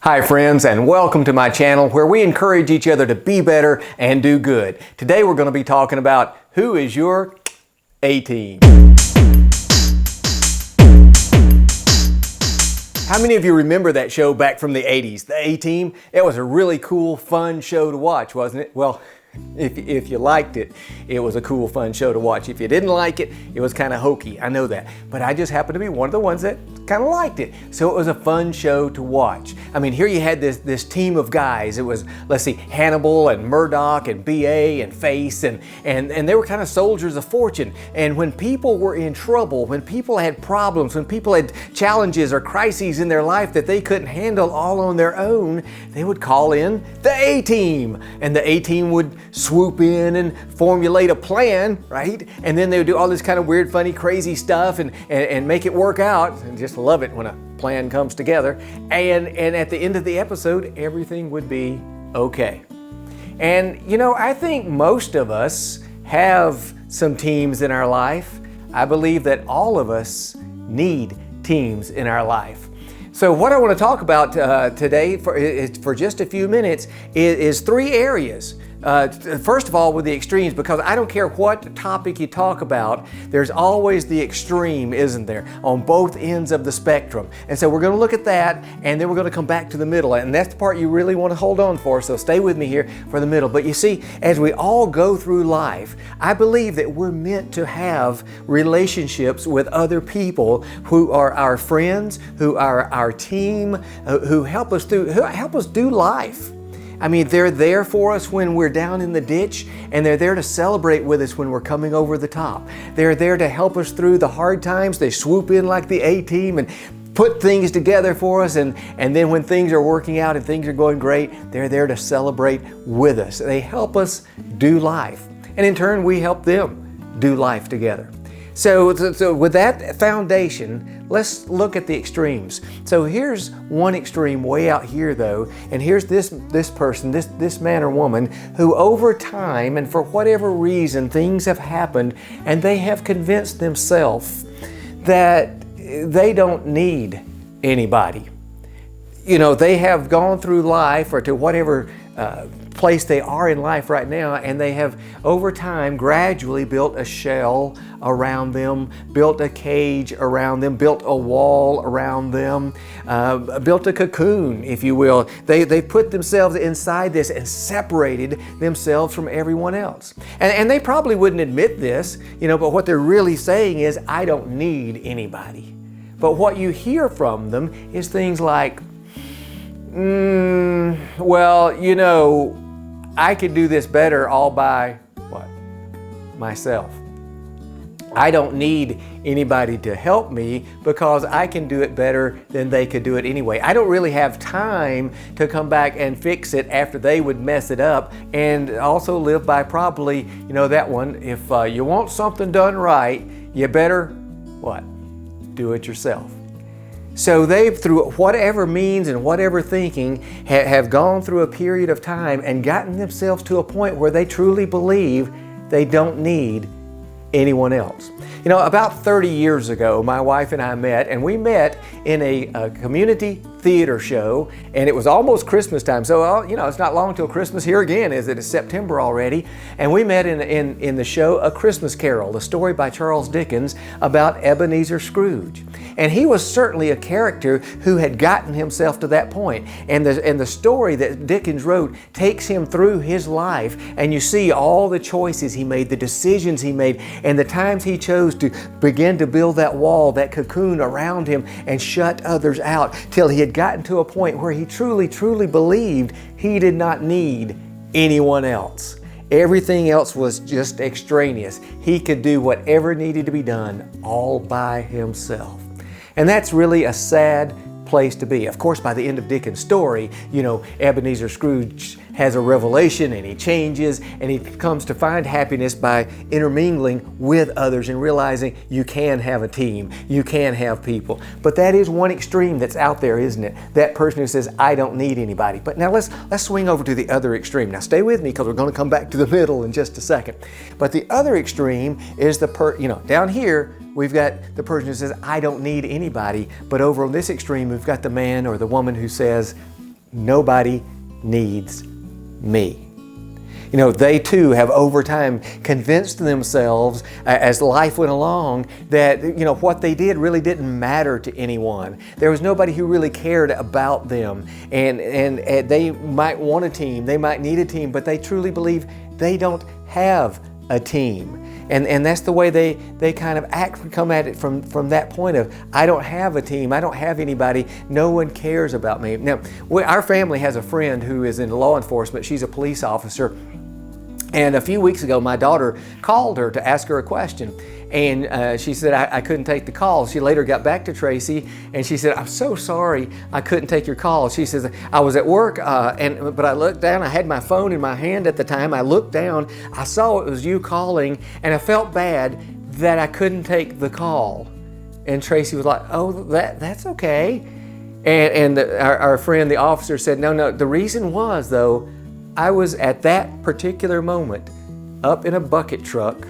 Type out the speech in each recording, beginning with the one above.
Hi friends, and welcome to my channel where we encourage each other to be better and do good. Today we're going to be talking about who is your A-team. How many of you remember that show back from the 80s, the A-Team? It was a really cool, fun show to watch, wasn't it? Well, if you liked it, it was a cool, fun show to watch. If you didn't like it, it was kind of hokey, I know that. But I just happened to be one of the ones that kind of liked it. So it was a fun show to watch. I mean, here you had this team of guys. It was, let's see, Hannibal and Murdoch and B.A. and Face, and they were kind of soldiers of fortune. And when people were in trouble, when people had problems, when people had challenges or crises in their life that they couldn't handle all on their own, they would call in the A-Team. And the A-Team would swoop in and formulate a plan, right? And then they would do all this kind of weird, funny, crazy stuff and make it work out. And just love it when a plan comes together. And at the end of the episode, everything would be okay. And you know, I think most of us have some teams in our life. I believe that all of us need teams in our life. So what I want to talk about today for just a few minutes is three areas. First of all, with the extremes, because I don't care what topic you talk about, there's always the extreme, isn't there, on both ends of the spectrum. And so we're going to look at that, and then we're going to come back to the middle. And that's the part you really want to hold on for, so stay with me here for the middle. But you see, as we all go through life, I believe that we're meant to have relationships with other people who are our friends, who are our team, who help us do life. I mean, they're there for us when we're down in the ditch, and they're there to celebrate with us when we're coming over the top. They're there to help us through the hard times. They swoop in like the A-Team and put things together for us, and then when things are working out and things are going great, they're there to celebrate with us. They help us do life, and in turn, we help them do life together. So with that foundation, let's look at the extremes. So here's one extreme way out here though, and here's this person, this man or woman, who over time and for whatever reason things have happened, and they have convinced themselves that they don't need anybody. You know, they have gone through life or to whatever place they are in life right now, and they have over time gradually built a shell around them, built a cage around them, built a wall around them, built a cocoon, if you will. They put themselves inside this and separated themselves from everyone else. And they probably wouldn't admit this, you know, but what they're really saying is, I don't need anybody. But what you hear from them is things like, well, you know, I could do this better all by what? Myself. I don't need anybody to help me because I can do it better than they could do it anyway. I don't really have time to come back and fix it after they would mess it up, and also live by probably, you know, that one, if you want something done right, you better, what? Do it yourself. So they've, through whatever means and whatever thinking, have gone through a period of time and gotten themselves to a point where they truly believe they don't need anyone else. You know, about 30 years ago, my wife and I met, and we met in a community theater show, and it was almost Christmas time. So, you know, it's not long till Christmas here again, is it? It's September already. And we met in the show A Christmas Carol, the story by Charles Dickens about Ebenezer Scrooge. And he was certainly a character who had gotten himself to that point. And the story that Dickens wrote takes him through his life, and you see all the choices he made, the decisions he made, and the times he chose to begin to build that wall, that cocoon around him, and shut others out, till he had gotten to a point where he truly, truly believed he did not need anyone else. Everything else was just extraneous. He could do whatever needed to be done all by himself. And that's really a sad place to be. Of course, by the end of Dickens' story, you know, Ebenezer Scrooge has a revelation, and he changes, and he comes to find happiness by intermingling with others and realizing you can have a team, you can have people. But that is one extreme that's out there, isn't it? That person who says, I don't need anybody. But now let's swing over to the other extreme. Now stay with me, because we're going to come back to the middle in just a second. But the other extreme is down here, we've got the person who says, I don't need anybody. But over on this extreme, we've got the man or the woman who says, nobody needs me. You know, they too have over time convinced themselves as life went along that, you know, what they did really didn't matter to anyone. There was nobody who really cared about them. And they might want a team, they might need a team, but they truly believe they don't have a team. And that's the way they kind of come at it from that point of, I don't have a team, I don't have anybody, no one cares about me. Now, our family has a friend who is in law enforcement. She's a police officer. And a few weeks ago, my daughter called her to ask her a question. And she said, I couldn't take the call. She later got back to Tracy and she said, I'm so sorry I couldn't take your call. She says, I was at work, but I looked down, I had my phone in my hand at the time. I looked down, I saw it was you calling, and I felt bad that I couldn't take the call. And Tracy was like, oh, that's okay. And our friend, the officer, said, no, the reason was, though, I was at that particular moment up in a bucket truck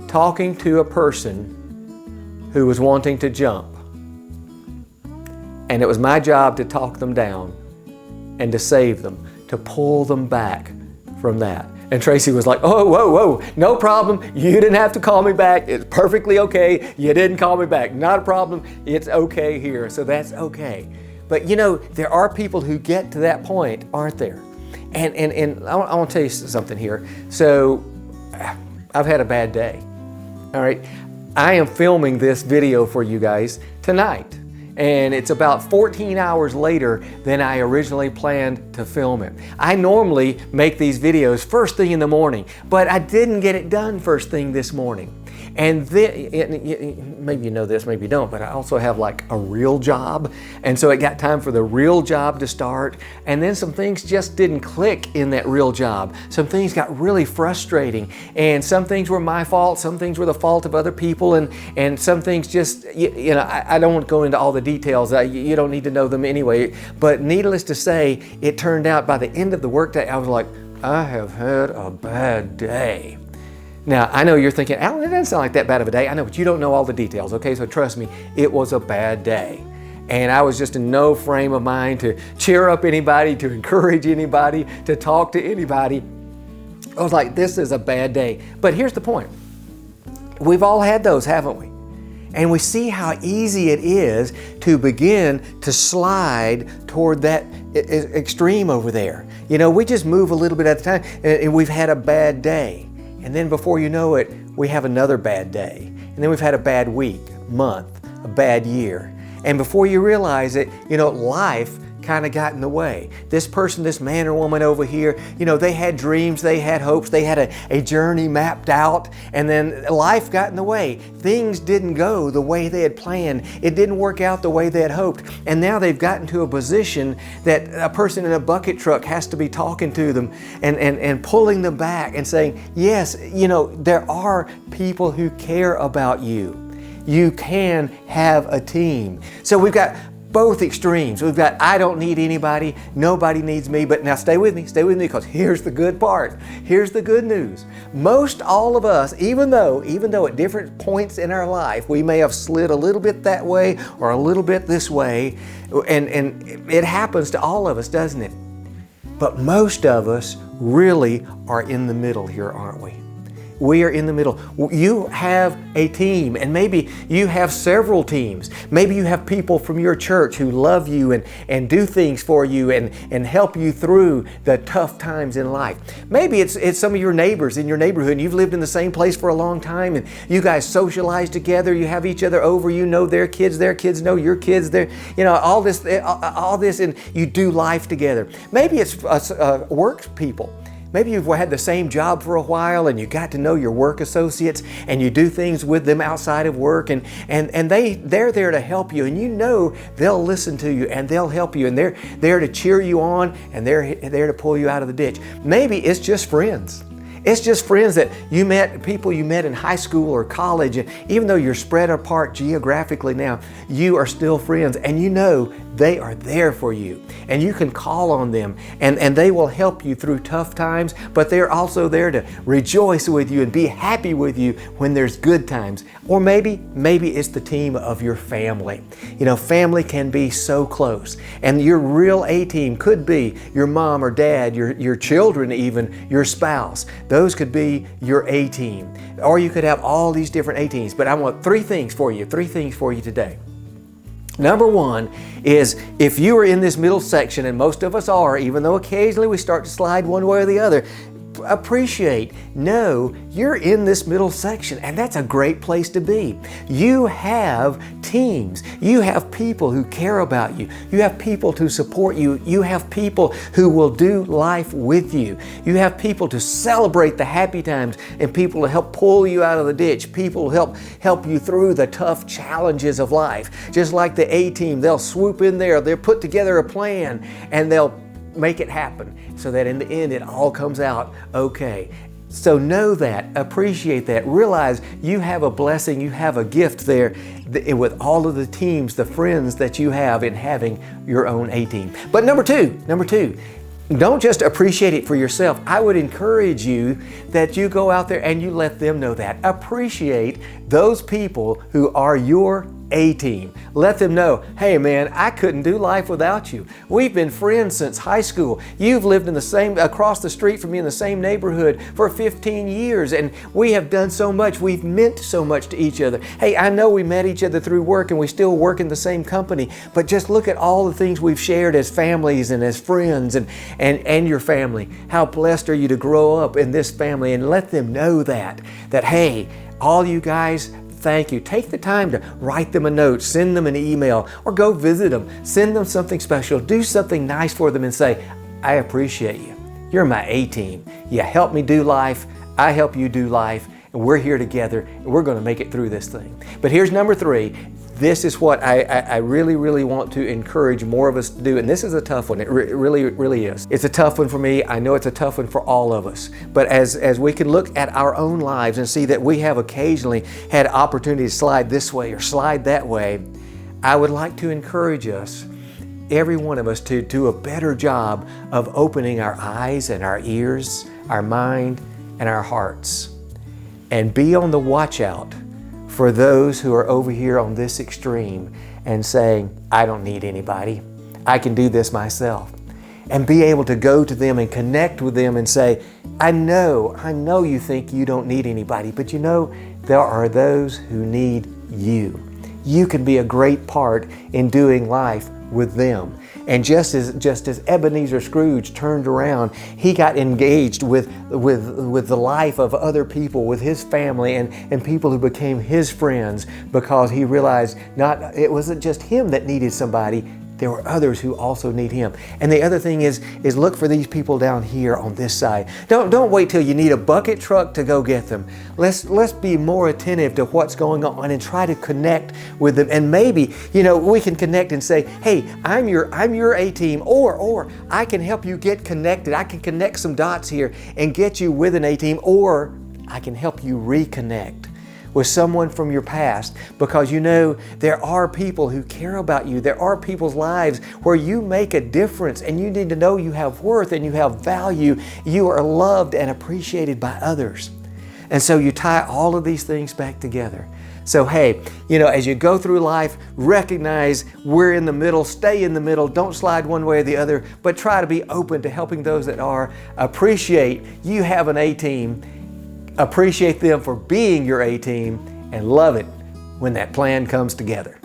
talking to a person who was wanting to jump. And it was my job to talk them down and to save them, to pull them back from that. And Tracy was like, oh, whoa, no problem. You didn't have to call me back. It's perfectly okay. You didn't call me back. Not a problem. It's okay here. So that's okay. But you know, there are people who get to that point, aren't there? And I want to tell you something here. So I've had a bad day. All right. I am filming this video for you guys tonight. And it's about 14 hours later than I originally planned to film it. I normally make these videos first thing in the morning, but I didn't get it done first thing this morning. And then, maybe you know this, maybe you don't, but I also have like a real job. And so it got time for the real job to start. And then some things just didn't click in that real job. Some things got really frustrating. And some things were my fault. Some things were the fault of other people. And some things just, you know, I don't want to go into all the details. You don't need to know them anyway. But needless to say, it turned out by the end of the workday, I was like, I have had a bad day. Now, I know you're thinking, Alan, it doesn't sound like that bad of a day. I know, but you don't know all the details, okay? So trust me, it was a bad day. And I was just in no frame of mind to cheer up anybody, to encourage anybody, to talk to anybody. I was like, this is a bad day. But here's the point. We've all had those, haven't we? And we see how easy it is to begin to slide toward that extreme over there. You know, we just move a little bit at a time, and we've had a bad day. And then before you know it, we have another bad day. And then we've had a bad week, month, a bad year. And before you realize it, you know, life kind of got in the way. This person, this man or woman over here, you know, they had dreams, they had hopes, they had a journey mapped out, and then life got in the way. Things didn't go the way they had planned. It didn't work out the way they had hoped. And now they've gotten to a position that a person in a bucket truck has to be talking to them and pulling them back and saying, yes, you know, there are people who care about you. You can have a team. So we've got both extremes. We've got, I don't need anybody, nobody needs me. But now stay with me, because here's the good part. Here's the good news. Most all of us, even though at different points in our life, we may have slid a little bit that way or a little bit this way, and it happens to all of us, doesn't it? But most of us really are in the middle here, aren't we? We are in the middle. You have a team, and maybe you have several teams. Maybe you have people from your church who love you and do things for you and help you through the tough times in life. Maybe it's some of your neighbors in your neighborhood, and you've lived in the same place for a long time, and you guys socialize together, you have each other over, you know their kids know your kids, you know, all this, and you do life together. Maybe it's work people. Maybe you've had the same job for a while and you got to know your work associates and you do things with them outside of work, and they're there to help you, and you know they'll listen to you and they'll help you, and they're there to cheer you on, and they're there to pull you out of the ditch. Maybe it's just friends. It's just friends that you met, people you met in high school or college, and even though you're spread apart geographically now, you are still friends, and you know they are there for you. And you can call on them, and they will help you through tough times, but they're also there to rejoice with you and be happy with you when there's good times. Or maybe it's the team of your family. You know, family can be so close, and your real A-team could be your mom or dad, your children even, your spouse. Those could be your A-team. Or you could have all these different A-teams. But I want three things for you today. Number one is, if you are in this middle section, and most of us are, even though occasionally we start to slide one way or the other, know you're in this middle section, and that's a great place to be. You have teams. You have people who care about you. You have people to support you. You have people who will do life with you. You have people to celebrate the happy times, and people to help pull you out of the ditch. People who help you through the tough challenges of life. Just like the A-team, they'll swoop in there, they'll put together a plan, and they'll make it happen so that in the end it all comes out okay. So know that, appreciate that, realize you have a blessing, you have a gift there with all of the teams, the friends that you have in having your own A-team. But number two, don't just appreciate it for yourself. I would encourage you that you go out there and you let them know that. Appreciate those people who are your A-team. Let them know, hey man, I couldn't do life without you. We've been friends since high school. You've lived across the street from me in the same neighborhood for 15 years, and we have done so much. We've meant so much to each other. Hey, I know we met each other through work and we still work in the same company, but just look at all the things we've shared as families and as friends and your family. How blessed are you to grow up in this family, and let them know that hey, all you guys, thank you. Take the time to write them a note, send them an email, or go visit them. Send them something special. Do something nice for them and say, I appreciate you. You're my A-team. You help me do life. I help you do life. And we're here together, and we're going to make it through this thing. But here's number three. This is what I really, really want to encourage more of us to do. And this is a tough one. It really, really is. It's a tough one for me. I know it's a tough one for all of us. But as we can look at our own lives and see that we have occasionally had opportunities to slide this way or slide that way, I would like to encourage us, every one of us, to do a better job of opening our eyes and our ears, our mind and our hearts, and be on the watch out for those who are over here on this extreme and saying, I don't need anybody. I can do this myself. And be able to go to them and connect with them and say, I know you think you don't need anybody, but you know, there are those who need you. You can be a great part in doing life with them. And just as Ebenezer Scrooge turned around, he got engaged with the life of other people, with his family and people who became his friends, because he realized it wasn't just him that needed somebody. There were others who also need him. And the other thing is look for these people down here on this side. Don't wait till you need a bucket truck to go get them. Let's be more attentive to what's going on and try to connect with them. And maybe, we can connect and say, hey, I'm your A-team, or I can help you get connected. I can connect some dots here and get you with an A-team, or I can help you reconnect with someone from your past, because there are people who care about you. There are people's lives where you make a difference, and you need to know you have worth and you have value. You are loved and appreciated by others. And so you tie all of these things back together. So hey, as you go through life, recognize we're in the middle, stay in the middle, don't slide one way or the other, but try to be open to helping those that are. Appreciate you have an A-team. Appreciate them for being your A-team, and love it when that plan comes together.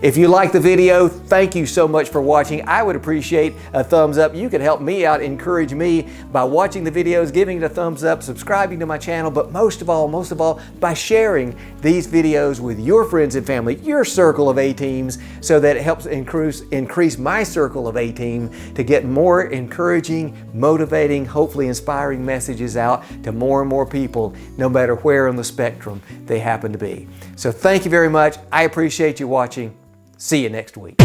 If you like the video, thank you so much for watching. I would appreciate a thumbs up. You can help me out, encourage me by watching the videos, giving it a thumbs up, subscribing to my channel, but most of all, by sharing these videos with your friends and family, your circle of A-teams, so that it helps increase my circle of A-team to get more encouraging, motivating, hopefully inspiring messages out to more and more people, no matter where on the spectrum they happen to be. So thank you very much. I appreciate you watching. See you next week.